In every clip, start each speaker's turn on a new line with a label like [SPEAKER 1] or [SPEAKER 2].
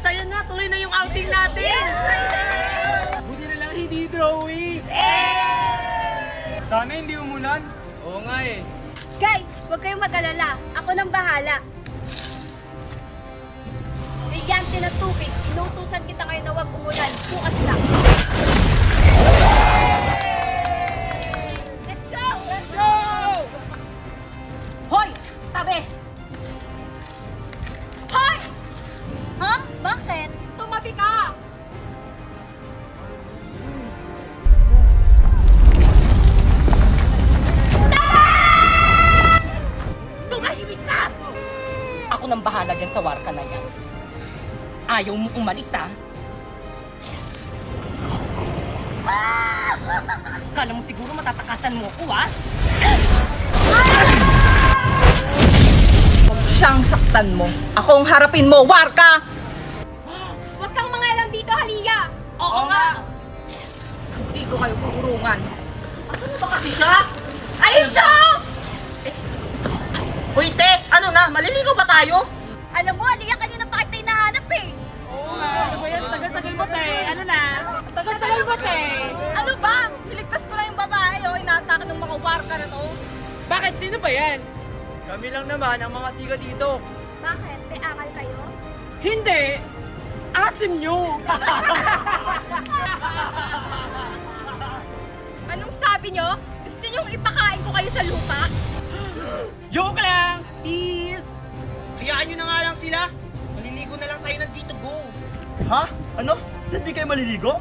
[SPEAKER 1] Saya na, tuloy na yung outing natin!
[SPEAKER 2] Buti na lang hindi drawing! Sana hindi umulan. Oo nga eh.
[SPEAKER 3] Guys, huwag kayong mag-alala. Ako nang bahala. Brilyante ng tubig. Inutusan kita ngayon na huwag umulan. Bukas lang. Let's go! Let's go! Hoy! Tabi! Hoy! Ha? Bakit? Tumabi ka!
[SPEAKER 1] Tumahimik ka! Ako nang bahala dyan sa warka na yan. Ayaw mo umalis, ha? Kala mo siguro matatakasan mo ako, ha? Kung siyang saktan mo, akong harapin mo, warka!
[SPEAKER 3] Huwag kang mangalam dito, Halia!
[SPEAKER 1] Oo nga! Hindi ko kayo pupurungan. Ano ba kasi siya?
[SPEAKER 3] Alicia!
[SPEAKER 1] Hoy, te! Ano na? Maliligaw ba tayo?
[SPEAKER 3] Alam mo, Halia, kanina pa kita hinahanap eh.
[SPEAKER 1] Oo nga. Ano ba yan? Tagal-tagal mo, te. Ano na?
[SPEAKER 3] Tagal-tagal ba, te? Ano ba? Niligtas ko lang yung babae, oh. Inaatake ng mga warka na to.
[SPEAKER 1] Bakit? Sino ba yan?
[SPEAKER 2] Kami lang naman ang mga siga dito.
[SPEAKER 3] Bakit? May akal kayo?
[SPEAKER 1] Hindi! Asim nyo!
[SPEAKER 3] Anong sabi nyo? Gusto nyong ipakain ko kayo sa lupa?
[SPEAKER 1] Joke lang! Peace! Hayaan nyo na nga lang sila. Maliligo na lang tayo ng Tito Go.
[SPEAKER 2] Ha? Ano? Diyan di kayo maliligo?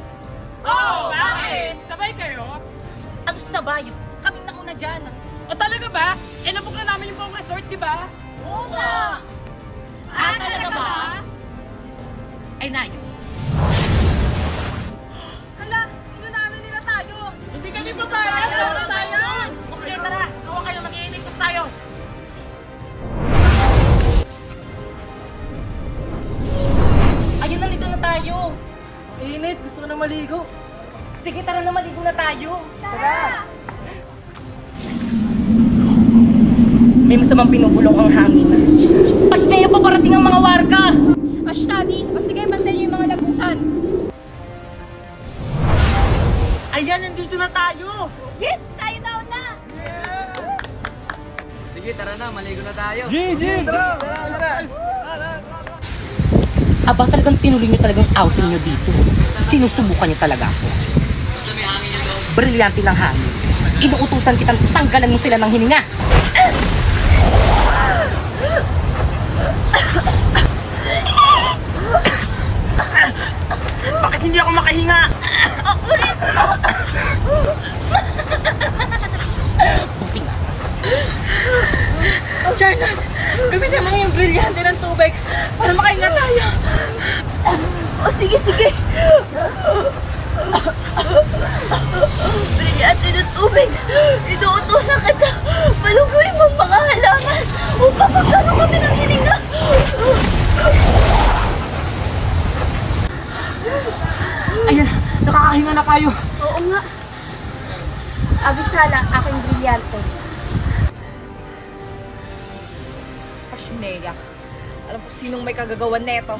[SPEAKER 1] Oh, bakit? Sabay kayo? Ano sabay? Kaming nauna dyan. O talaga ba? Eh, nabuk na namin yung buong resort, di ba?
[SPEAKER 3] Oo nga! Talaga ba?
[SPEAKER 1] Ay, Nayo.
[SPEAKER 3] Hala, inunahan nila tayo.
[SPEAKER 1] Hindi kami papayag. Ano tayo? Okay, tara. Tawa kayo. Mag-iinigtos tayo. Ayun, nandito na tayo. Init. Gusto ko na maligo. Sige, tara na, maligo na tayo.
[SPEAKER 3] Tara!
[SPEAKER 1] May masamang pinubulong ang hangin. Pasneya pa parating ang mga warga!
[SPEAKER 3] Ashtadi, o sige, bantayan yung mga lagusan.
[SPEAKER 1] Ayan, nandito na tayo!
[SPEAKER 3] Yes! Tayo na una!
[SPEAKER 2] Sige, tara na. Maligo na tayo. G! Tara!
[SPEAKER 1] Aba, talagang tinuloy nyo talagang outing nyo dito. Sinusubukan nyo talaga ako. Brilyante ng hangin. Inuutusan kitang tanggalan mo sila ng hininga. Bakit hindi ako makahinga? Buti nga.
[SPEAKER 3] Charlotte, gamitin mo yung brilyante ng tubig para makahinga tayo. O sige, sige. Brilyante ng tubig. Inuutosan kita. Maluguin mo ang mga halaman upang magkaroon kami ng hininga.
[SPEAKER 1] Ayan, nakakahinga na tayo.
[SPEAKER 3] Oo nga. Abisala, aking brilyante.
[SPEAKER 1] Pasneya. Alam ko sinong may kagagawan neto.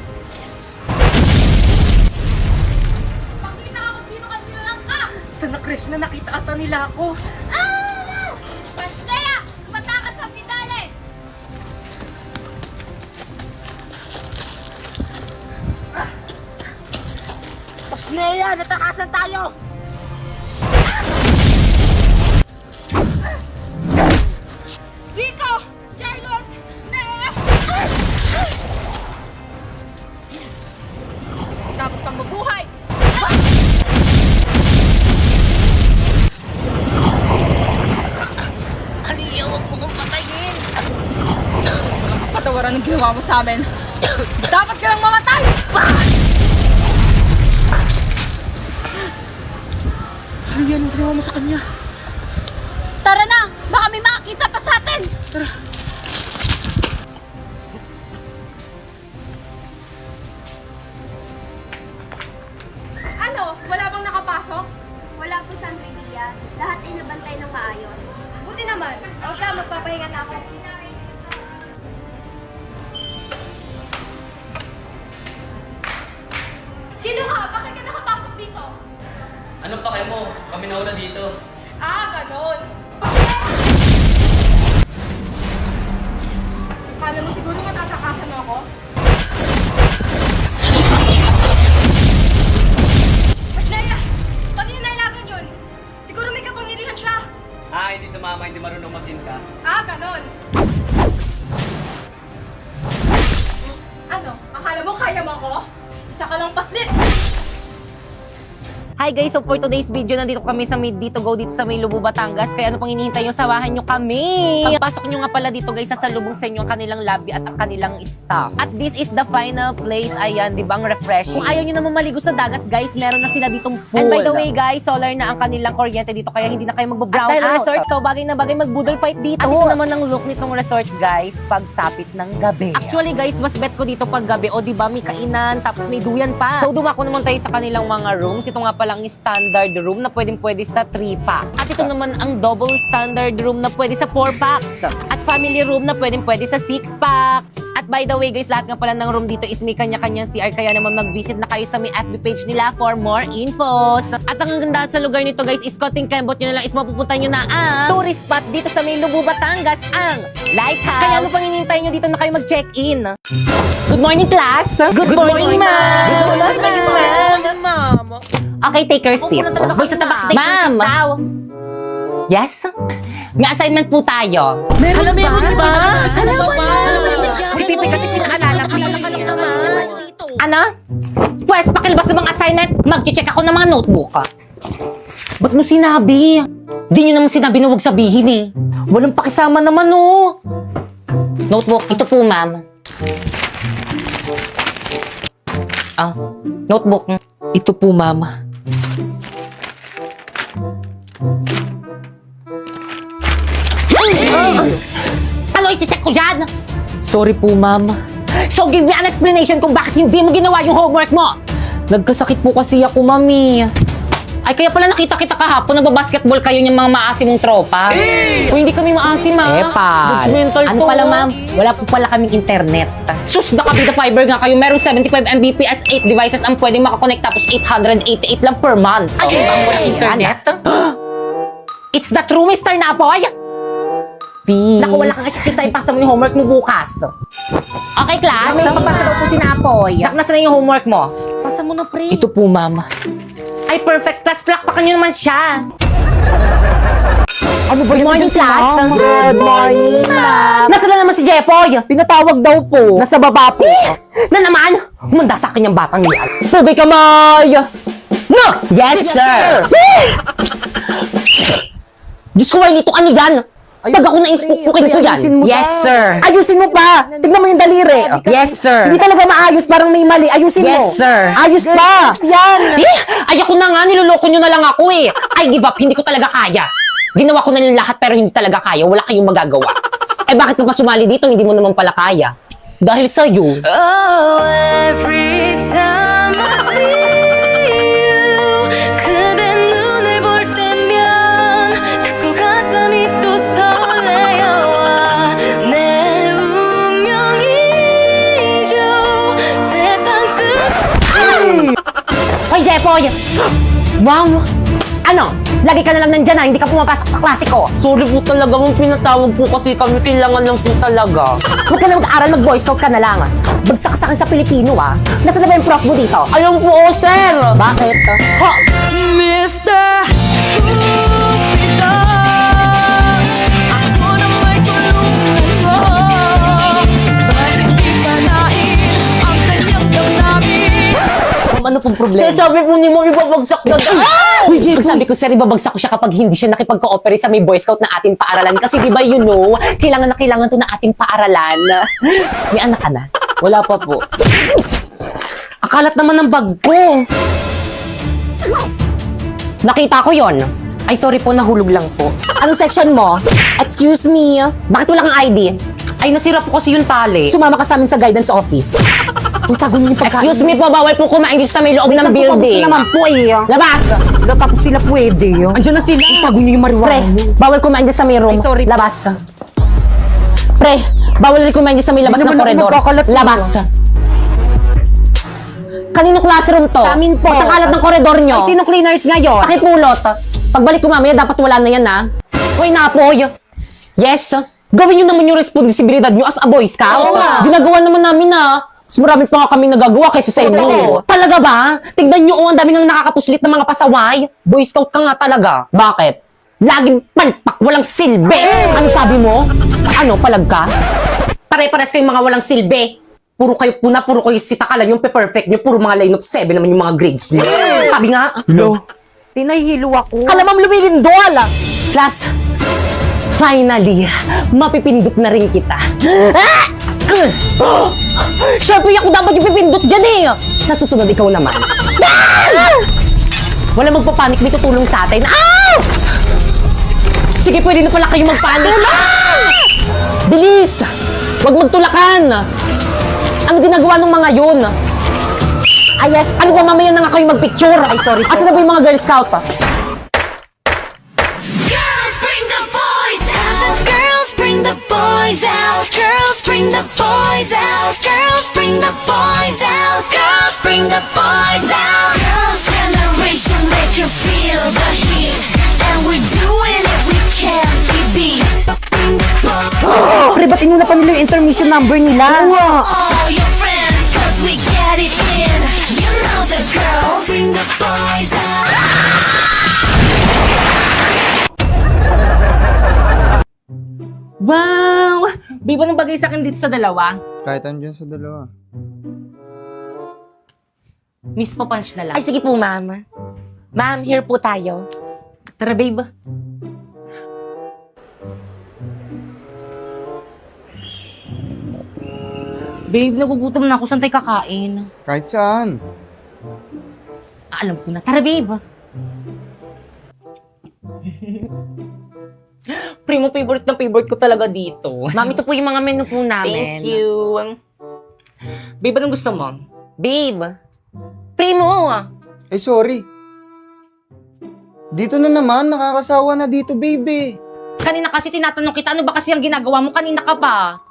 [SPEAKER 3] Pakita ako sino ka silang ka!
[SPEAKER 1] Tana Krishna, nakita ata nila ako.
[SPEAKER 3] Ah! Pasneya! Tumata ka sa pidale!
[SPEAKER 1] Pasneya, natakasan tayo!
[SPEAKER 3] Rico! Charlotte! Snea!
[SPEAKER 1] Dapat kang mabuhay! Kaliya, huwag mo kong patayin!
[SPEAKER 3] Patawaran ng ginawa mo sa amin. Dapat ka lang mamatay!
[SPEAKER 1] Ano yan ang ginawa mo sa kanya?
[SPEAKER 3] Tara na! Baka may makakita pa sa atin!
[SPEAKER 1] Tara!
[SPEAKER 3] Ano? Wala bang nakapasok?
[SPEAKER 4] Wala po, Sandra Dia. Lahat ay nabantay ng maayos.
[SPEAKER 3] Buti naman. O siya, magpapahinga na ako.
[SPEAKER 2] Kami nauna dito.
[SPEAKER 1] Ganon. Kala mo siguro matatakasan ako? Leia! Paano yung nailagan yun? Siguro may kapangyarihan siya.
[SPEAKER 2] Hindi tumama, hindi marunong masin ka.
[SPEAKER 1] Ganon. Ano? Akala mo kaya mo ako? Isa ka lang paslit!
[SPEAKER 5] Hi guys! So for today's video, nandito kami sa May Dito Go dito sa May Lubo, Batangas. Kaya ano pang hinihintay nyo, samahan nyo kami! Pagpasok nyo nga pala dito guys, sasalubong sa inyo ang kanilang lobby at ang kanilang staff. At this is the final place. Ayan, di ba? Ang refreshing. Kung ayaw nyo naman maligo sa dagat guys, meron na sila ditong pool. And by the way guys, solar na ang kanilang kuryente dito kaya hindi na kayo magbo-brown out. At dahil resort to, bagay na bagay mag-boodle fight dito. At ito naman ang look nitong resort guys, pagsapit ng gabi. Actually guys, mas bet ko dito pag gabi. O di ba may kainan, tapos may duyan pa. So dumako naman tayo sa kanilang mga rooms. Ito nga palang standard room na pwede sa 3 packs. At ito naman ang double standard room na pwede sa 4 packs. At family room na pwede sa 6 packs. At by the way guys, lahat nga pala ng room dito is may kanya-kanyang CR, kaya naman mag-visit na kayo sa may FB page nila for more infos. At ang ganda sa lugar nito guys is konting kembot nyo na lang is mapupunta nyo na ang tourist spot dito sa May Lubo, Batangas, ang Lighthouse. Kaya ano pang hinihintay nyo dito na kayo mag-check-in? Good morning class! Good morning ma'am! Good morning ma'am! Okay, take your seat. Ma'am! Yes? May assignment po tayo.
[SPEAKER 1] Meron ba?
[SPEAKER 5] Alam mo ba? Si Pipi kasi pinaalala ko. Ano? Pwes, pakilabas ng mga assignment. Mag-check ako ng mga notebook. Ba't mo sinabi? Di nyo naman sinabi na huwag sabihin eh. Walang pakisama naman oh. Notebook, ito po ma'am. Notebook. Ito po ma'am. Ano i-check ko dyan? Sorry po, ma'am. So, give me an explanation kung bakit hindi mo ginawa yung homework mo. Nagkasakit po kasi ako, mami. Ay, kaya pala nakita kita kahapon, nagbabasketball kayo ng mga maasim mong tropa. Kung hindi kami maasim, ha? Judgmental ano pala, ma'am? Wala po pala kaming internet. Sus, nakabida fiber nga kayo. Meron 75 Mbps, 8 devices ang pwedeng makakonect, tapos 888 lang per month. Ay, bang walang internet? It's the true, Mr. Napoy! Peace. Naku, wala kang excuse na ipasa mo yung homework mo bukas. Okay, class? May papasa daw po si Napoy. Nasa na yung homework mo? Pasa mo na, pre. Ito po, ma'am. Ay, perfect class. Plakpakan nyo naman siya. Ano ba yung morning, class? Good morning, ma'am. Nasaan na naman si Jepoy? Pinatawag daw po. Nasa baba po. Na naman? Humanda sa akin yung batang yan. Tubig kamay! No! Yes, sir! Diyos ko, wala itong ano yan? Pag ako na-inspukin ko yan. Yes, sir. Ayusin mo pa. Tignan mo yung daliri. Yes, sir. Hindi talaga maayos. Parang may mali. Ayusin mo. Yes, sir. Ayos pa. Yan. Ay, ako na nga. Niloloko nyo na lang ako eh. I give up. Hindi ko talaga kaya. Ginawa ko na lang lahat pero hindi talaga kaya. Wala kayong magagawa. Eh, bakit ka pa sumali dito? Hindi mo naman pala kaya. Dahil sa'yo. Oh, every time I see Hoy, Jepoy! Wow! Ano? Lagi ka na lang nandyan ha, hindi ka pumapasok sa klase ko. Sorry po talaga, mong pinatawag po kasi kami, kailangan lang po talaga. Huwag ka na mag-aaral, mag-boy scout ka na lang. Bagsak ka sa akin sa Pilipino ha. Nasaan na ba yung prof mo dito? Ayun po, sir! Bakit? Ha? Mr. Cupido, ako na may tulong mo. Ba't hindi ka nain ang kanyang damdamin? Ano pong problema? Sir, sabi po ni mo ibabagsak na Uy, Jay, sabi ko, sir, ibabagsak ko siya kapag hindi siya nakipag-cooperate sa may Boy Scout na ating paaralan. Kasi di ba, you know, kailangan na kailangan to na ating paaralan. May anak ka na? Wala pa po. Akalat naman ng bag ko. Nakita ko yon. Ay, sorry po, nahulog lang po. Anong section mo? Excuse me. Bakit wala kang ID? Ay, nasira po kasi yung tali. Sumama ka sa amin sa guidance office. Tago niyo yung pagkain. Excuse me po, bawal po kumain dito sa may loob ng building. Naman po eh. Labas! Tapos sila pwede. Andiyan na sila. Tago niyo yung marijuana. Pre, bawal kumain dito sa may room. Ay, sorry. Labas. Pre, bawal rin kumain dito sa may labas ng koridor. Labas. Kanino classroom to? Amin po. Ba't ang alat ng koridor nyo? Ay, sino cleaners ngayon? Pakipulot. Pagbalik ko mamaya, dapat wala na yan, ha? Hoy, Napoy! Yes! Gawin nyo naman yung responsibilidad nyo as a boy scout. Ginagawa naman namin, ha? Mas marami pa nga kami nagagawa kaysa sa inyo. Talaga ba? Tignan nyo, ang dami nang nakakapuslit ng mga pasaway. Boy scout ka nga talaga. Bakit? Laging palpak, walang silbi. Ano sabi mo? Ano, palag ka? Pare-pares kayong mga walang silbi. Puro kayo puna, puro kayo sitakalan yung pe-perfect nyo. Puro mga line of 7 naman yung mga grades nyo. Sabi nga, tinahihilo ako. Kalamam lumilindol! Class, finally, mapipindot na rin kita. Siyempre, ako dapat yung pipindot dyan eh. Sa susunod, ikaw naman. Wala magpapanik, may tutulong sa atin. Sige, pwede na pala kayo magpanik. Bilis! Huwag magtulakan. Ano ginagawa ng mga yun? Yes. Ano ba, mamaya na nga kayo magpicture? Ay, sorry po. Asa na ba yung mga Girl Scout?
[SPEAKER 3] Girls, bring the boys out. Girls, bring the boys out. Girls, bring the boys out. Girls, bring the boys out. Girls, bring the boys out. Girls' generation make you feel the heat. And we're doing it, we can't be beat. Bring the boys.
[SPEAKER 5] Pre, ba't inuna pa nila yung intermission number nila?
[SPEAKER 3] All your friends, 'cause we get it in. You know the girls. Bring the boys out.
[SPEAKER 5] Wow! Di ba nang bagay sa akin dito sa dalawa?
[SPEAKER 2] Kahit andyan sa dalawa.
[SPEAKER 5] Miss po punch na lang. Ay, sige po, ma'am. Ma'am, here po tayo. Tara, babe. Babe, nagugutom na ako. Saan tayo kakain?
[SPEAKER 2] Kahit saan.
[SPEAKER 5] Alam ko na. Tara, babe. Primo, favorite na favorite ko talaga dito. Ma'am, ito po yung mga menu po namin. Thank you. Babe, anong gusto mo? Babe. Primo!
[SPEAKER 2] Eh, sorry. Dito na naman, nakakasawa na dito, baby.
[SPEAKER 5] Kanina kasi tinatanong kita, ano ba kasi ang ginagawa mo? Kanina ka pa.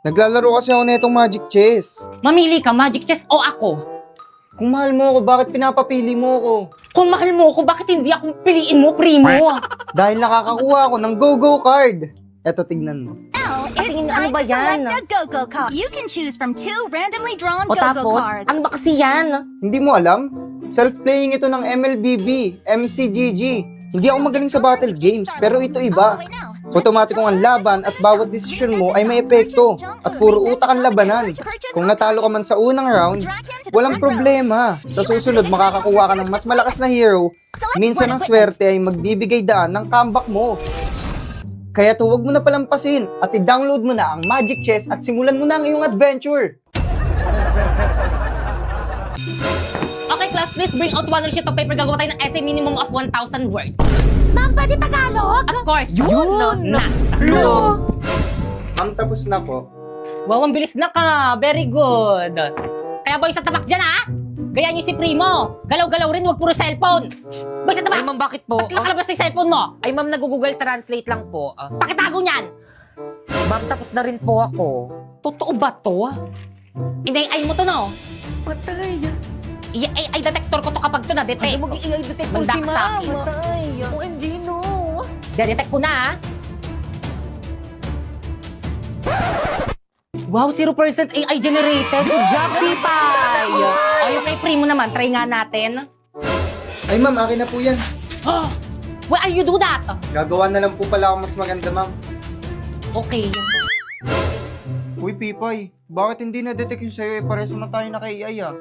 [SPEAKER 2] Naglalaro kasi ako na itong Magic Chess.
[SPEAKER 5] Mamili ka, Magic Chess o ako?
[SPEAKER 2] Kung mahal mo ako, bakit pinapapili mo ako?
[SPEAKER 5] Kung mahal mo ako, bakit hindi ako piliin mo, Primo?
[SPEAKER 2] Dahil nakakakuha ako ng Go-Go card. Eto, tignan mo.
[SPEAKER 5] Tingin, ano ba yan?
[SPEAKER 6] Go-Go card. You can choose from 2 randomly drawn
[SPEAKER 5] O
[SPEAKER 6] Go-Go
[SPEAKER 5] tapos,
[SPEAKER 6] cards.
[SPEAKER 5] ano ba kasi yan?
[SPEAKER 2] Hindi mo alam? Self-playing ito ng MLBB, MCGG. Hindi ako magaling sa battle games, pero ito iba. Otomatikong ang laban at bawat desisyon mo ay may epekto at puro utak ang labanan. Kung natalo ka man sa unang round, walang problema. Sa susunod, makakakuha ka ng mas malakas na hero. Minsan ang swerte ay magbibigay daan ng comeback mo. Kaya huwag mo na palampasin at i-download mo na ang Magic Chess at simulan mo na ang iyong adventure.
[SPEAKER 5] Okay, class, please bring out one sheet of paper. Gagawa tayo ng essay minimum of 1,000 words.
[SPEAKER 6] Ma'am, pwede Tagalog?
[SPEAKER 5] Of course. Yun na.
[SPEAKER 2] Ma'am, tapos na po.
[SPEAKER 5] Wow, ang bilis na ka. Very good. Kaya boy, sa tabak dyan, ha? Gaya niyo si Primo. Galaw-galaw rin, wag puro cellphone. Boy, sa tabak. Ay, ma'am, bakit po? Ba't nakalabas na yung cellphone mo? Ay, ma'am, nag-Google Translate lang po. Pakitago niyan. Ma'am, tapos na rin po ako. Totoo ba to? Inay-ay mo to, no? Patay. I-AI detector ko to kapag to na-detect. Ay, mag-i-AI detector si ma'am. Patay. OMG, no. De-detect ko na, ha? Wow, 0% AI generated. Good job, Pipay! O, yung kay Primo naman, try nga natin.
[SPEAKER 2] Ay ma'am, akin na po yan.
[SPEAKER 5] Why are you do that?
[SPEAKER 2] Gagawa na lang po pala ako mas maganda, ma'am.
[SPEAKER 5] Okay.
[SPEAKER 2] Uy, Pipay, bakit hindi na-detect yung sa'yo? Pares naman tayo naka-AI ah.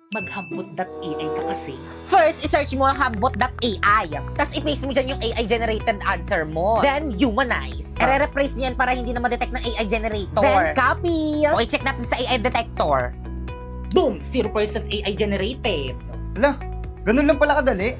[SPEAKER 5] Maghambot.ai ka kasi. First, i-search mo ang hambot.ai. Tapos i-paste mo dyan yung AI-generated answer mo. Then, humanize. I-replace niyan para hindi na ma-detect ng AI generator. Then, copy. O, i-check natin sa AI detector. Boom! 0% AI generated.
[SPEAKER 2] Hala, ganun lang pala kadali.